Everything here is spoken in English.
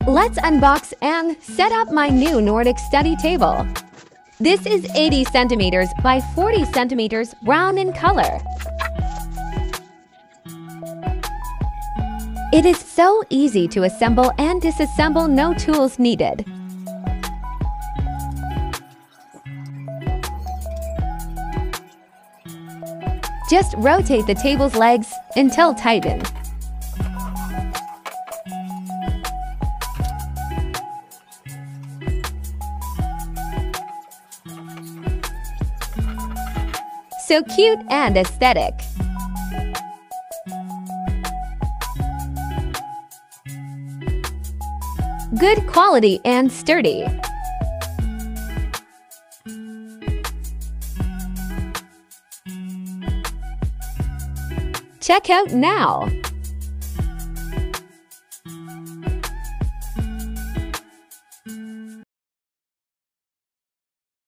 Let's unbox and set up my new Nordic study table. This is 80 centimeters by 40 centimeters, brown in color. It is so easy to assemble and disassemble, no tools needed. Just rotate the table's legs until tightened. So cute and aesthetic. Good quality and sturdy. Check out now.